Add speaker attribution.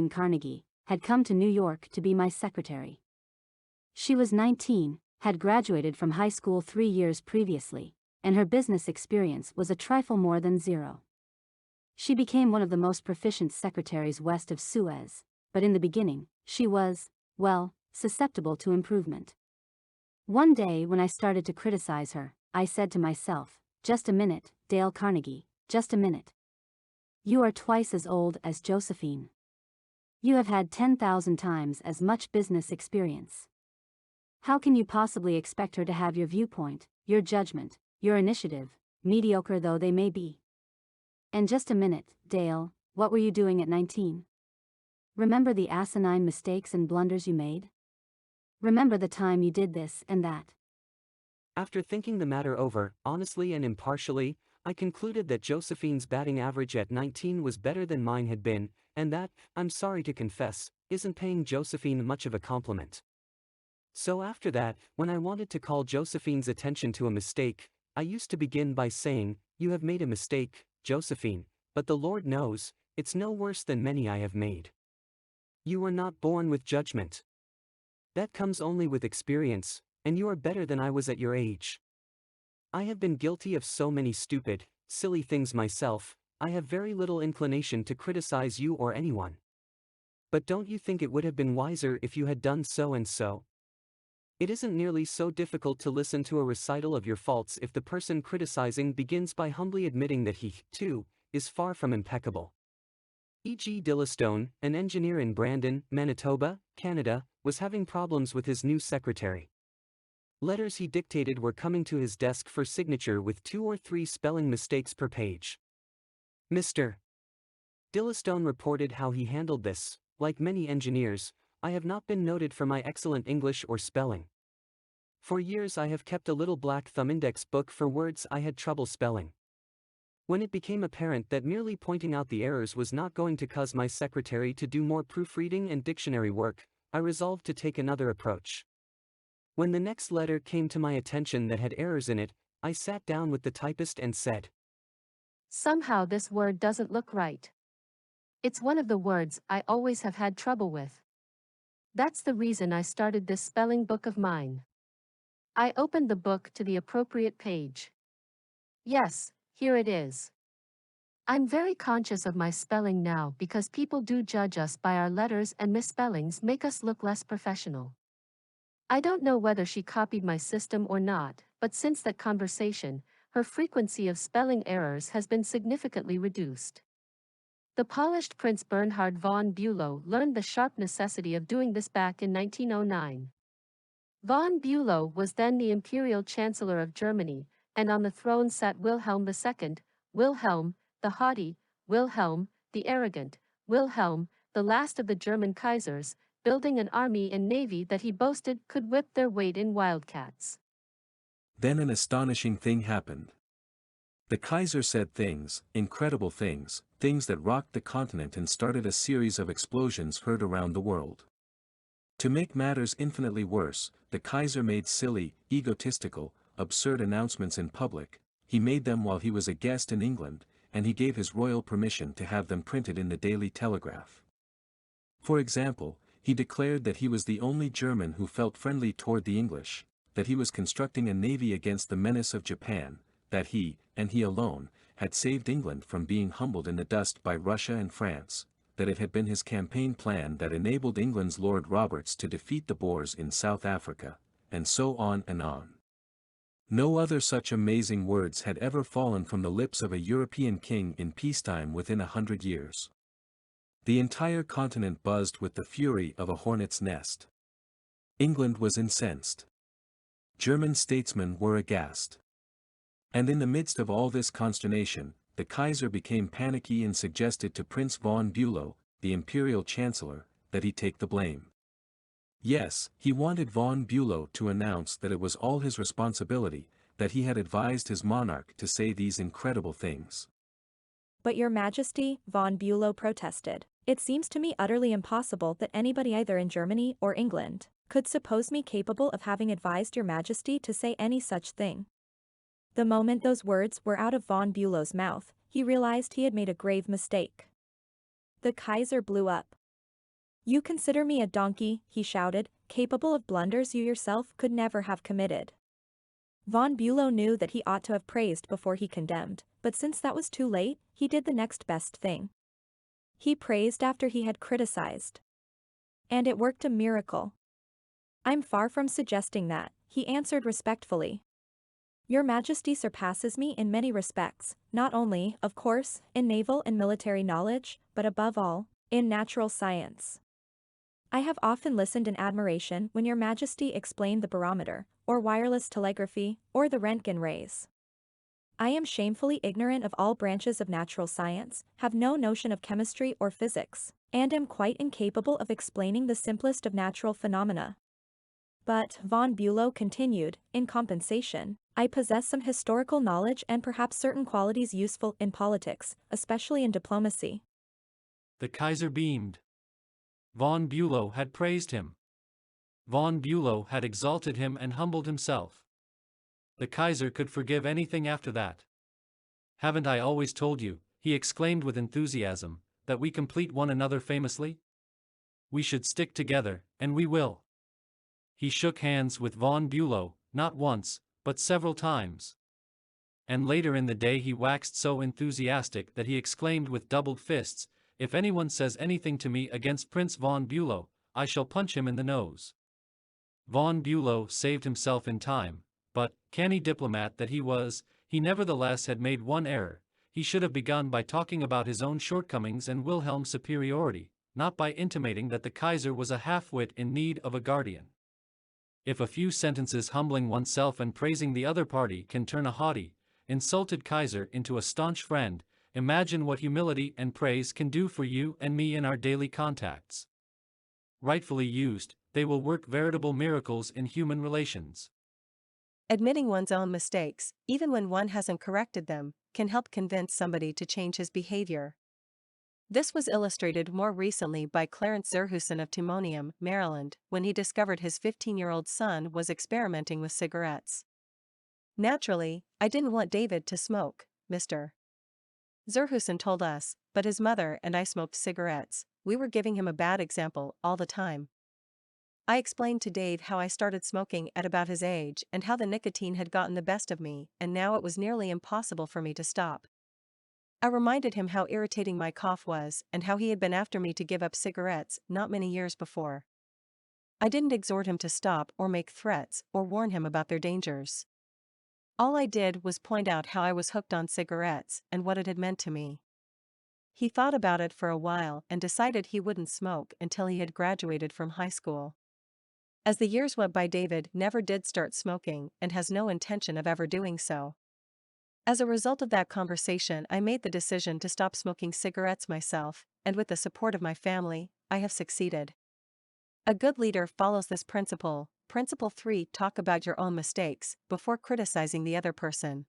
Speaker 1: Carnegie, had come to New York to be my secretary. She was 19, had graduated from high school 3 years previously, and her business experience was a trifle more than zero. She became one of the most proficient secretaries west of Suez, but in the beginning, she was, well, susceptible to improvement. One day when I started to criticize her, I said to myself, "Just a minute, Dale Carnegie, just a minute. You are twice as old as Josephine. You have had 10,000 times as much business experience. How can you possibly expect her to have your viewpoint, your judgment, your initiative, mediocre though they may be? And just a minute, Dale, what were you doing at 19? Remember the asinine mistakes and blunders you made? Remember the time you did this and that?"
Speaker 2: After thinking the matter over, honestly and impartially, I concluded that Josephine's batting average at 19 was better than mine had been, and that, I'm sorry to confess, isn't paying Josephine much of a compliment. So after that, when I wanted to call Josephine's attention to a mistake, I used to begin by saying, "You have made a mistake, Josephine, but the Lord knows, it's no worse than many I have made. You were not born with judgment. That comes only with experience, and you are better than I was at your age. I have been guilty of so many stupid, silly things myself, I have very little inclination to criticize you or anyone. But don't you think it would have been wiser if you had done so and so? It isn't nearly so difficult to listen to a recital of your faults if the person criticizing begins by humbly admitting that he, too, is far from impeccable." E.G. Dillistone, an engineer in Brandon, Manitoba, Canada, was having problems with his new secretary. Letters he dictated were coming to his desk for signature with 2 or 3 spelling mistakes per page. Mr. Dillistone reported how he handled this. "Like many engineers, I have not been noted for my excellent English or spelling. For years I have kept a little black thumb index book for words I had trouble spelling. When it became apparent that merely pointing out the errors was not going to cause my secretary to do more proofreading and dictionary work, I resolved to take another approach. When the next letter came to my attention that had errors in it, I sat down with the typist and said,
Speaker 3: Somehow this word doesn't look right. It's one of the words I always have had trouble with. That's the reason I started this spelling book of mine." I opened the book to the appropriate page. Yes, here it is. I'm very conscious of my spelling now because people do judge us by our letters and misspellings make us look less professional. I don't know whether she copied my system or not, but since that conversation, her frequency of spelling errors has been significantly reduced. The polished Prince Bernhard von Bülow learned the sharp necessity of doing this back in 1909. Von Bülow was then the imperial chancellor of Germany, and on the throne sat Wilhelm II, Wilhelm, the haughty, Wilhelm, the arrogant, Wilhelm, the last of the German Kaisers, building an army and navy that he boasted could whip their weight in wildcats.
Speaker 4: Then an astonishing thing happened. The Kaiser said things, incredible things, things that rocked the continent and started a series of explosions heard around the world. To make matters infinitely worse, the Kaiser made silly, egotistical, absurd announcements in public. He made them while he was a guest in England, and he gave his royal permission to have them printed in the Daily Telegraph. For example, he declared that he was the only German who felt friendly toward the English, that he was constructing a navy against the menace of Japan, that he, and he alone, had saved England from being humbled in the dust by Russia and France, that it had been his campaign plan that enabled England's Lord Roberts to defeat the Boers in South Africa, and so on and on. No other such amazing words had ever fallen from the lips of a European king in peacetime within 100 years. The entire continent buzzed with the fury of a hornet's nest. England was incensed. German statesmen were aghast. And in the midst of all this consternation, the Kaiser became panicky and suggested to Prince von Bülow, the imperial chancellor, that he take the blame. Yes, he wanted von Bülow to announce that it was all his responsibility, that he had advised his monarch to say these incredible things.
Speaker 5: "But your Majesty," von Bülow protested, "it seems to me utterly impossible that anybody either in Germany or England could suppose me capable of having advised your Majesty to say any such thing." The moment those words were out of von Bülow's mouth, he realized he had made a grave mistake. The Kaiser blew up. You consider me a donkey, he shouted, capable of blunders you yourself could never have committed. Von Bülow knew that he ought to have praised before he condemned, but since that was too late, he did the next best thing. He praised after he had criticized. And it worked a miracle. I'm far from suggesting that, he answered respectfully. Your Majesty surpasses me in many respects, not only, of course, in naval and military knowledge, but above all, in natural science. I have often listened in admiration when Your Majesty explained the barometer, or wireless telegraphy, or the Röntgen rays. I am shamefully ignorant of all branches of natural science, have no notion of chemistry or physics, and am quite incapable of explaining the simplest of natural phenomena. But, von Bülow continued, in compensation, I possess some historical knowledge and perhaps certain qualities useful in politics, especially in diplomacy.
Speaker 6: The Kaiser beamed. Von Bülow had praised him. Von Bülow had exalted him and humbled himself. The Kaiser could forgive anything after that. Haven't I always told you, he exclaimed with enthusiasm, that we complete one another famously? We should stick together, and we will. He shook hands with von Bülow, not once, but several times. And later in the day he waxed so enthusiastic that he exclaimed with doubled fists, if anyone says anything to me against Prince von Bülow, I shall punch him in the nose. Von Bülow saved himself in time, but, canny diplomat that he was, he nevertheless had made one error. He should have begun by talking about his own shortcomings and Wilhelm's superiority, not by intimating that the Kaiser was a half-wit in need of a guardian. If a few sentences humbling oneself and praising the other party can turn a haughty, insulted Kaiser into a staunch friend, imagine what humility and praise can do for you and me in our daily contacts. Rightfully used, they will work veritable miracles in human relations.
Speaker 7: Admitting one's own mistakes, even when one hasn't corrected them, can help convince somebody to change his behavior. This was illustrated more recently by Clarence Zerhusen of Timonium, Maryland, when he discovered his 15-year-old son was experimenting with cigarettes. Naturally, I didn't want David to smoke, Mr. Zerhusen told us, but his mother and I smoked cigarettes. We were giving him a bad example all the time. I explained to Dave how I started smoking at about his age and how the nicotine had gotten the best of me, and now it was nearly impossible for me to stop. I reminded him how irritating my cough was and how he had been after me to give up cigarettes not many years before. I didn't exhort him to stop or make threats or warn him about their dangers. All I did was point out how I was hooked on cigarettes and what it had meant to me. He thought about it for a while and decided he wouldn't smoke until he had graduated from high school. As the years went by, David never did start smoking and has no intention of ever doing so. As a result of that conversation, I made the decision to stop smoking cigarettes myself, and with the support of my family, I have succeeded. A good leader follows this principle. Principle 3: talk about your own mistakes before criticizing the other person.